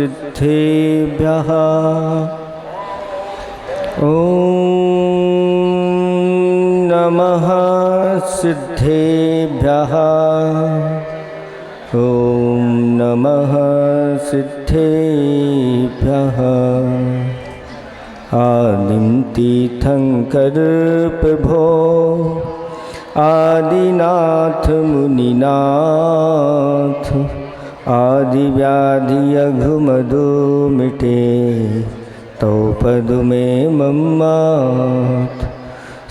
सिद्धेभ्यः ॐ नमः सिद्धेभ्यः ॐ नमः सिद्धेभ्यः। आदिं तीर्थंकर प्रभो आदिनाथ मुनिनाथ आदिव्याधि अघुमधु मिटे तो पद में मम्मात।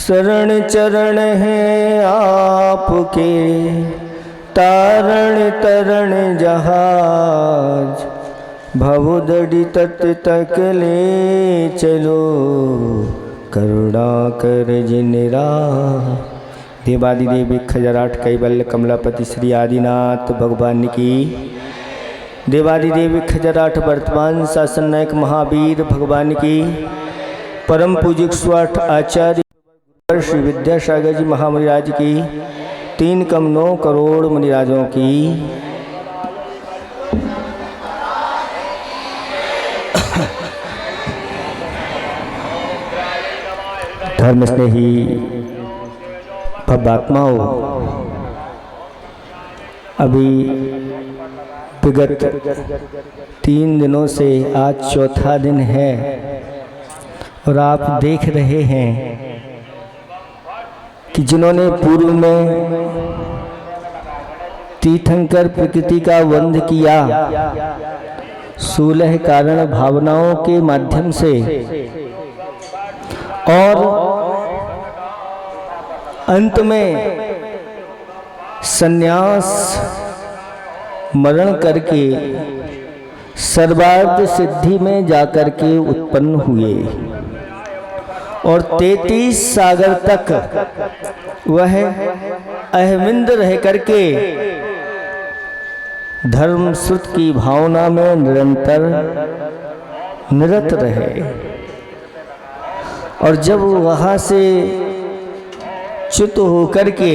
शरण चरण है आपके तारण तरण जहाज भवदड़ी तट तक ले चलो करुणा कर जिनरा। देवादिदेव विखजराट कैवल्य कमलापति श्री आदिनाथ भगवान की। देवादिदेव विखजराट वर्तमान शासन नायक महावीर भगवान की। परम पूज्य 108 आचार्य श्री विद्यासागर जी महामुनिराज की। 3,9 करोड़ मुनिराजों की। धर्म स्नेही भवात्माओं, अभी विगत 3 दिनों से आज चौथा दिन है और आप देख रहे हैं कि जिन्होंने पूर्व में तीर्थंकर प्रकृति का वंद किया 16 कारण भावनाओं के माध्यम से और अंत में संन्यास मरण करके सर्वार्थ सिद्धि में जाकर के उत्पन्न हुए और 33 सागर तक वह अहमिंद रह करके धर्म श्रुत की भावना में निरंतर निरत रहे। और जब वहाँ से च्युत होकर के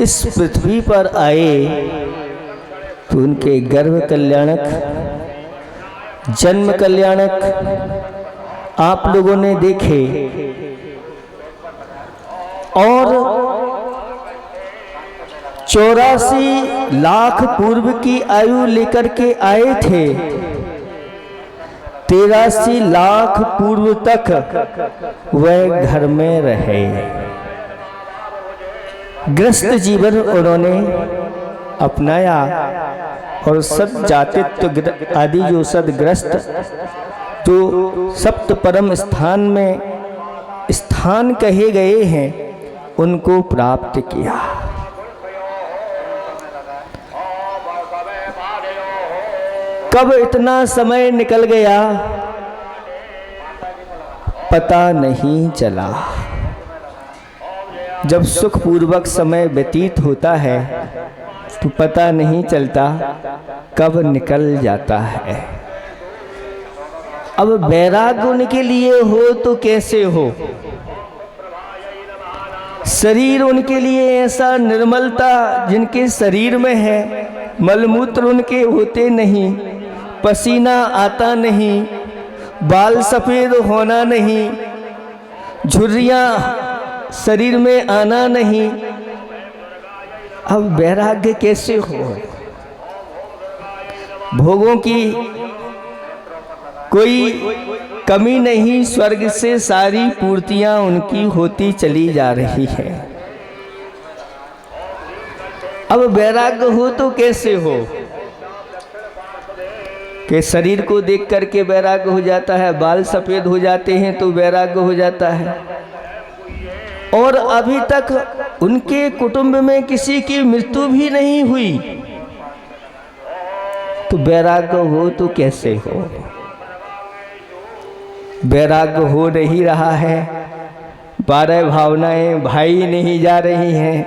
इस पृथ्वी पर आए तो उनके गर्भ कल्याणक जन्म कल्याणक आप लोगों ने देखे और 84 लाख पूर्व की आयु लेकर के आए थे। 83 लाख पूर्व तक वह घर में रहे। ग्रस्त जीवन उन्होंने अपनाया और सत जातित्व आदि जो सदग्रस्त जो सप्त परम स्थान में स्थान कहे गए हैं उनको प्राप्त किया। कब इतना समय निकल गया पता नहीं चला। जब सुखपूर्वक समय व्यतीत होता है तो पता नहीं चलता कब निकल जाता है। अब वैराग्य उनके लिए हो तो कैसे हो। शरीर उनके लिए ऐसा निर्मलता जिनके शरीर में है, मलमूत्र उनके होते नहीं, पसीना आता नहीं, बाल सफ़ेद होना नहीं, झुर्रियाँ शरीर में आना नहीं। अब वैराग्य कैसे हो। भोगों की कोई कमी नहीं, स्वर्ग से सारी पूर्तियां उनकी होती चली जा रही है। अब वैराग्य हो तो कैसे हो कि शरीर को देख करके वैराग्य हो जाता है, बाल सफ़ेद हो जाते हैं तो वैराग्य हो जाता है। और अभी तक उनके कुटुंब में किसी की मृत्यु भी नहीं हुई तो वैराग्य हो तो कैसे हो। वैराग्य हो नहीं रहा है, 12 भावनाएं भाई नहीं जा रही हैं।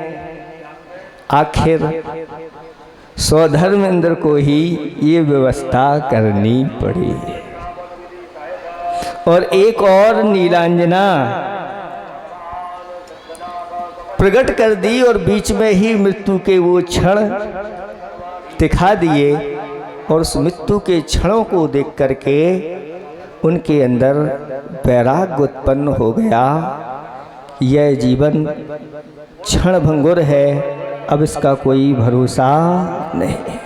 आखिर स्वधर्मेंद्र को ही ये व्यवस्था करनी पड़ी। और एक और नीलांजना प्रकट कर दी और बीच में ही मृत्यु के वो क्षण दिखा दिए और उस मृत्यु के क्षणों को देख करके उनके अंदर वैराग्य उत्पन्न हो गया। यह जीवन क्षण भंगुर है, अब इसका कोई भरोसा नहीं।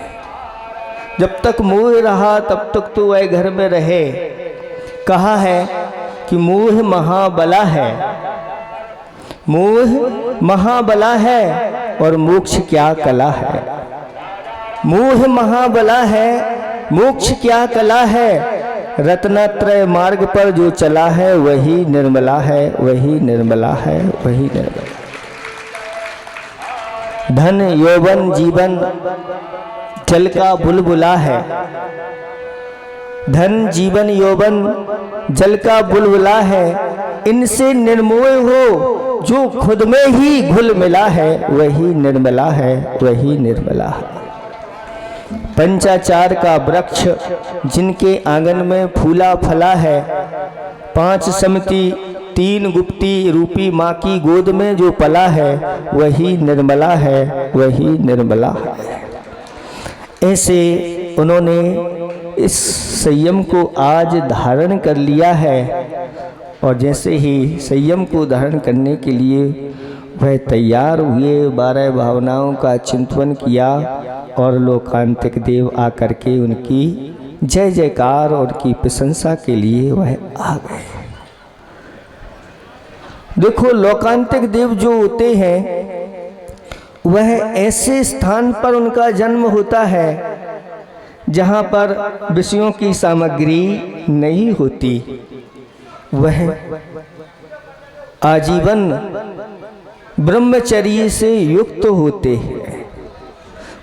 जब तक मोह रहा तब तक तो वह घर में रहे। कहा है कि मोह महाबला है, मोह महाबला है और मोक्ष क्या कला है। मोह महाबला है, मोक्ष क्या कला है। रत्नत्रय मार्ग पर जो चला है वही निर्मला है, वही निर्मला है, वही निर्मला। धन यौवन जीवन जल का बुलबुला है। धन जीवन यौवन जल का बुलबुला है। इनसे निर्मोह हो जो खुद में ही घुल मिला है, वही निर्मला है, वही निर्मला है। पंचाचार का वृक्ष जिनके आंगन में फूला फला है, 5 समति 3 गुप्ती रूपी माँ की गोद में जो पला है, वही निर्मला है, वही निर्मला है। ऐसे उन्होंने इस संयम को आज धारण कर लिया है और जैसे ही संयम को धारण करने के लिए वह तैयार हुए, 12 भावनाओं का चिंतन किया और लोकांतिक देव आकर के उनकी जय जयकार और उनकी प्रशंसा के लिए वह आ गए। देखो, लोकांतिक देव जो होते हैं वह ऐसे स्थान पर उनका जन्म होता है जहाँ पर विषयों की सामग्री नहीं होती। वह आजीवन ब्रह्मचर्य से युक्त होते हैं।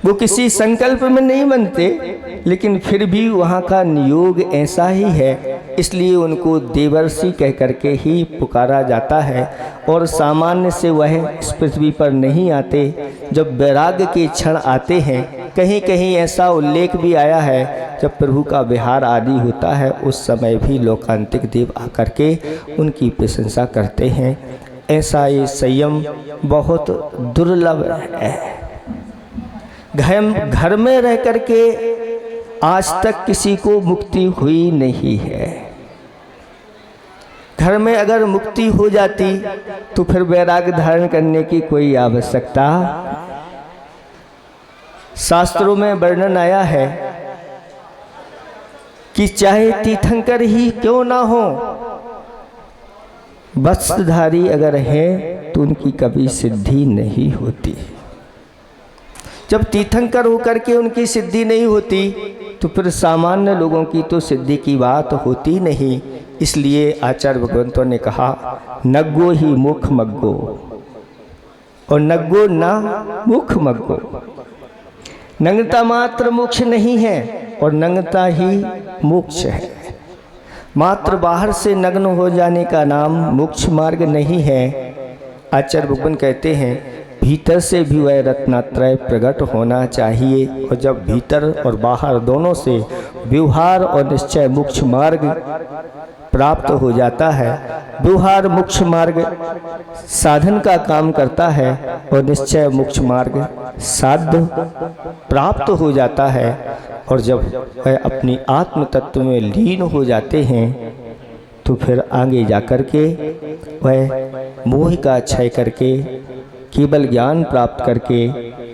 वो किसी संकल्प में नहीं बनते, लेकिन फिर भी वहाँ का नियोग ऐसा ही है, इसलिए उनको देवर्षि कह करके ही पुकारा जाता है। और सामान्य से वह इस पृथ्वी पर नहीं आते। जब वैराग्य के क्षण आते हैं, कहीं कहीं ऐसा उल्लेख भी आया है जब प्रभु का विहार आदि होता है, उस समय भी लोकांतिक देव आकर के उनकी प्रशंसा करते हैं। ऐसा ये संयम बहुत दुर्लभ है। घर में रह करके आज तक किसी को मुक्ति हुई नहीं है। घर में अगर मुक्ति हो जाती तो फिर वैराग्य धारण करने की कोई आवश्यकता। शास्त्रों में वर्णन आया है कि चाहे तीर्थंकर ही क्यों ना हो, वस्त्रधारी अगर है तो उनकी कभी सिद्धि नहीं होती। जब तीर्थंकर होकर के उनकी सिद्धि नहीं होती तो फिर सामान्य लोगों की तो सिद्धि की बात होती नहीं। इसलिए आचार्य भगवंतों ने कहा, नग्गो ही मुख मग्गो और नग्गो ना मुख मग्गो। नग्नता मात्र मोक्ष नहीं है और नग्नता ही मोक्ष है। मात्र बाहर से नग्न हो जाने का नाम मोक्ष मार्ग नहीं है। आचार्य भगवान कहते हैं, भीतर से भी वह रत्नात्रय प्रकट होना चाहिए। और जब भीतर और बाहर दोनों से व्यवहार और निश्चय मोक्ष मार्ग प्राप्त हो जाता है, व्यवहार मोक्ष मार्ग साधन का काम करता है और निश्चय मोक्ष मार्ग साध्य प्राप्त हो जाता है। और जब वह अपनी आत्म तत्व में लीन हो जाते हैं तो फिर आगे जाकर के वह मोह का क्षय करके केवल ज्ञान प्राप्त करके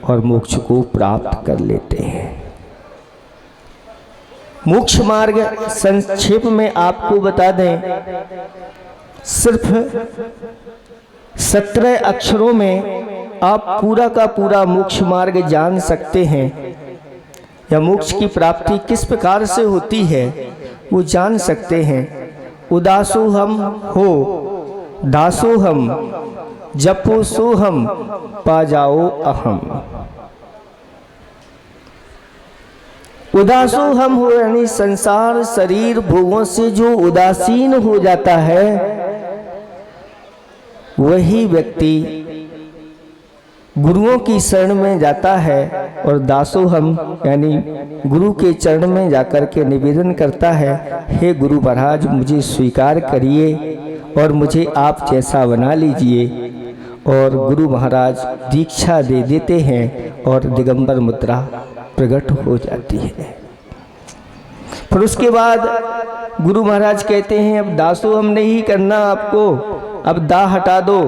और मोक्ष को प्राप्त कर लेते हैं। मोक्ष मार्ग संक्षेप में आपको बता दें, सिर्फ 17 अक्षरों में आप पूरा का पूरा मोक्ष मार्ग जान सकते हैं। या मोक्ष की प्राप्ति किस प्रकार से होती है वो जान सकते हैं। उदासो हम हो दासो हम, जपो सो हम, पा जाओ अहम। उदासो हम हो यानी संसार शरीर भोगों से जो उदासीन हो जाता है, वही व्यक्ति गुरुओं की शरण में जाता है। और दासो हम यानी गुरु के चरण में जाकर के निवेदन करता है, हे गुरु महाराज मुझे स्वीकार करिए और मुझे आप जैसा बना लीजिए। और गुरु महाराज दीक्षा दे देते हैं और दिगंबर मुद्रा प्रकट हो जाती है। फिर उसके बाद गुरु महाराज कहते हैं अब दासो हम नहीं करना आपको, अब दा हटा दो।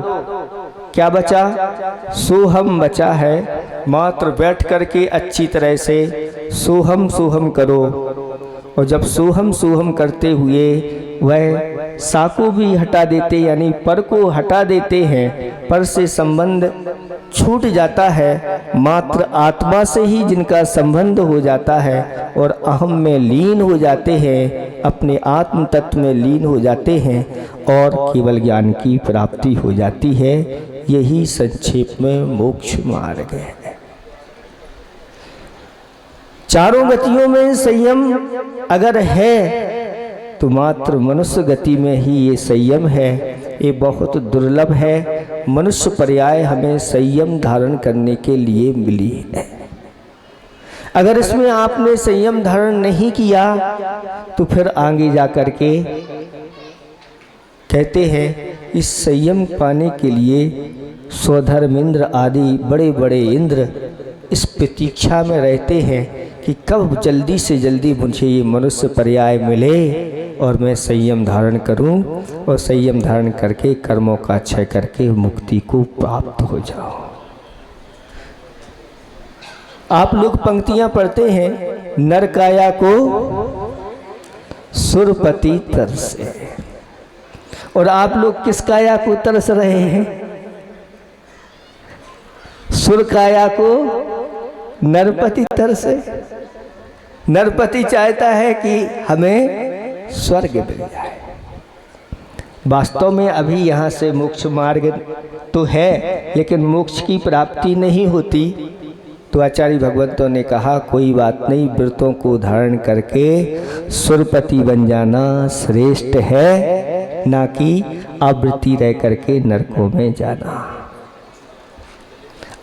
क्या बचा? सोहम बचा है। मात्र बैठ करके अच्छी तरह से सोहम सोहम करो। और जब सोहम सोहम करते हुए वह सा को भी हटा देते, यानी पर को हटा देते हैं, पर से संबंध छूट जाता है। मात्र आत्मा से ही जिनका संबंध हो जाता है और अहम में लीन हो जाते हैं, अपने आत्म तत्व में लीन हो जाते हैं और केवल ज्ञान की प्राप्ति हो जाती है। यही संक्षेप में मोक्ष मार्ग है। चारों गतियों में संयम अगर है तो मात्र मनुष्य गति में ही ये संयम है। ये बहुत दुर्लभ है। मनुष्य पर्याय हमें संयम धारण करने के लिए मिली है। अगर इसमें आपने संयम धारण नहीं किया तो फिर आगे जा कर के कहते हैं इस संयम पाने के लिए स्वधर्मेंद्र आदि बड़े बड़े इंद्र इस प्रतीक्षा में रहते हैं कि कब जल्दी से जल्दी मुझे ये मनुष्य पर्याय मिले और मैं संयम धारण करूं और संयम धारण करके कर्मों का क्षय करके मुक्ति को प्राप्त हो जाऊं। आप लोग पंक्तियां पढ़ते हैं, नर काया को सुरपति तरसे, और आप लोग किस काया को तरस रहे हैं? सुर काया को नरपति तरसे। नरपति चाहता है कि हमें स्वर्ग मिल जाए। वास्तव में अभी यहाँ से मोक्ष मार्ग तो है, लेकिन मोक्ष की प्राप्ति नहीं होती। तो आचार्य भगवंतों ने कहा कोई बात नहीं, व्रतों को धारण करके सुरपति बन जाना श्रेष्ठ है, ना कि आवृत्ति रह करके नरकों में जाना।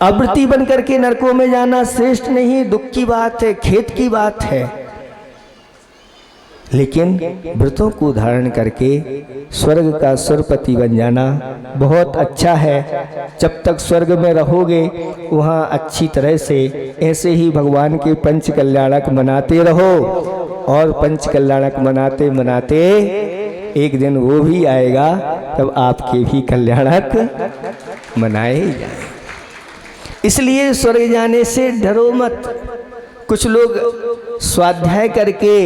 आवृत्ति बन करके नरकों में जाना श्रेष्ठ नहीं, दुख की बात है, खेद की बात है। लेकिन व्रतों को धारण करके स्वर्ग का सुरपति बन जाना बहुत अच्छा है। जब तक स्वर्ग में रहोगे वहाँ अच्छी तरह से ऐसे ही भगवान के पंच कल्याणक मनाते रहो, और पंच कल्याणक मनाते मनाते एक दिन वो भी आएगा तब आपके भी कल्याणक मनाए जाए। इसलिए स्वर्ग जाने से डरो मत। कुछ लोग स्वाध्याय करके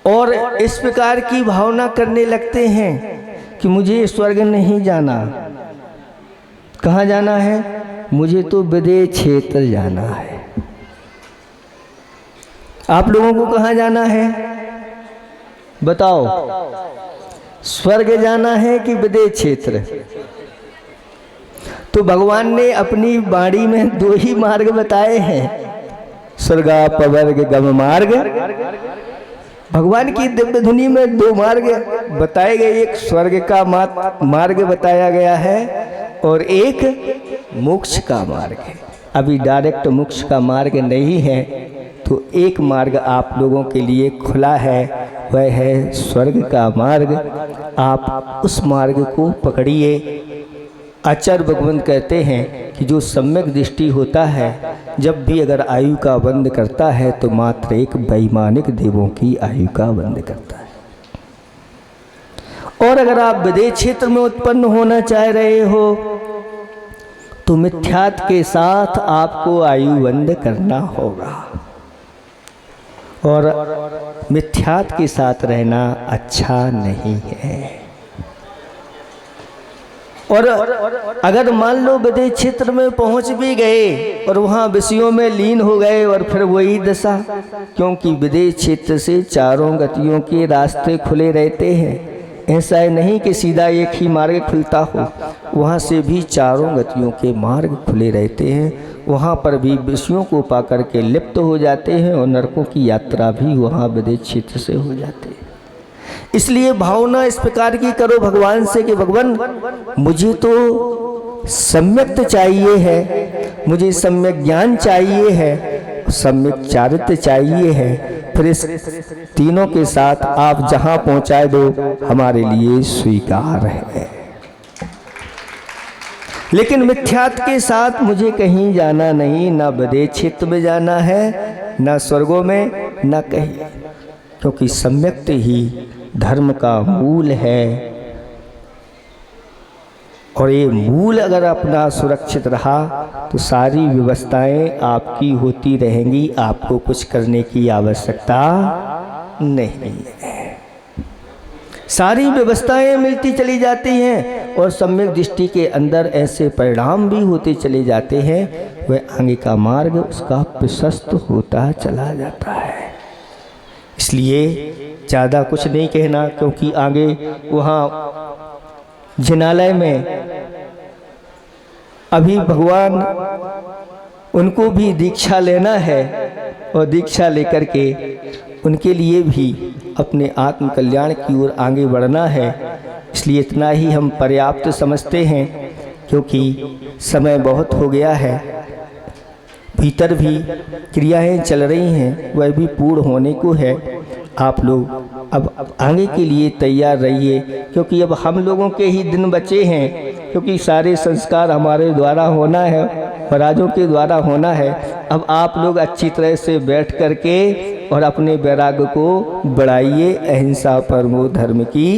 और इस प्रकार की भावना करने लगते हैं कि मुझे स्वर्ग नहीं जाना। कहाँ जाना है? मुझे तो विदेह क्षेत्र जाना है। आप लोगों को कहाँ जाना है बताओ? स्वर्ग जाना है कि विदेह क्षेत्र? तो भगवान ने अपनी वाणी में दो ही मार्ग बताए हैं, स्वर्गापवर्ग गम मार्ग। भगवान की दिव्य धुनी में दो मार्ग बताए गए, एक स्वर्ग का मार्ग बताया गया है और एक मोक्ष का मार्ग है। अभी डायरेक्ट मोक्ष का मार्ग नहीं है, तो एक मार्ग आप लोगों के लिए खुला है, वह है स्वर्ग का मार्ग। आप उस मार्ग को पकड़िए। आचार्य भगवंत कहते हैं कि जो सम्यक दृष्टि होता है, जब भी अगर आयु का बंद करता है तो मात्र एक वैमानिक देवों की आयु का बंद करता है। और अगर आप विदेह क्षेत्र में उत्पन्न होना चाह रहे हो तो मिथ्यात्व के साथ आपको आयु बंद करना होगा, और मिथ्यात्व के साथ रहना अच्छा नहीं है। और अगर मान लो विदेह क्षेत्र में पहुंच भी गए और वहाँ विषयों में लीन हो गए और फिर वही दशा, क्योंकि विदेह क्षेत्र से चारों गतियों के रास्ते खुले रहते हैं। ऐसा है नहीं कि सीधा एक ही मार्ग खुलता हो, वहाँ से भी चारों गतियों के मार्ग खुले रहते हैं। वहाँ पर भी विषयों को पाकर के लिप्त हो जाते हैं और नरकों की यात्रा भी वहाँ विदेह क्षेत्र से हो जाते हैं। इसलिए भावना इस प्रकार की करो भगवान से कि भगवान मुझे तो सम्यक चाहिए है, मुझे सम्यक ज्ञान चाहिए है, सम्यक चारित्र चाहिए है। फिर इस तीनों के साथ आप जहां पहुंचाए दो हमारे लिए स्वीकार है। लेकिन मिथ्यात्व के साथ मुझे कहीं जाना नहीं, ना विदेह क्षेत्र में जाना है, ना स्वर्गों में, न कहिए, क्योंकि सम्यक्त ही धर्म का मूल है। और ये मूल अगर अपना सुरक्षित रहा तो सारी व्यवस्थाएं आपकी होती रहेंगी, आपको कुछ करने की आवश्यकता नहीं है। सारी व्यवस्थाएं मिलती चली जाती हैं और सम्यक दृष्टि के अंदर ऐसे परिणाम भी होते चले जाते हैं, वह आगे का मार्ग उसका प्रशस्त होता चला जाता है। इसलिए ज़्यादा कुछ नहीं कहना, क्योंकि आगे वहाँ जिनालय में अभी भगवान उनको भी दीक्षा लेना है और दीक्षा लेकर के उनके लिए भी अपने आत्म कल्याण की ओर आगे बढ़ना है। इसलिए इतना ही हम पर्याप्त समझते हैं, क्योंकि समय बहुत हो गया है। भीतर भी क्रियाएं चल रही हैं, वह भी पूर्ण होने को है। आप लोग अब आगे के लिए तैयार रहिए, क्योंकि अब हम लोगों के ही दिन बचे हैं, क्योंकि सारे संस्कार हमारे द्वारा होना है, महाराजों के द्वारा होना है। अब आप लोग अच्छी तरह से बैठ करके और अपने वैराग्य को बढ़ाइए। अहिंसा परमो धर्म की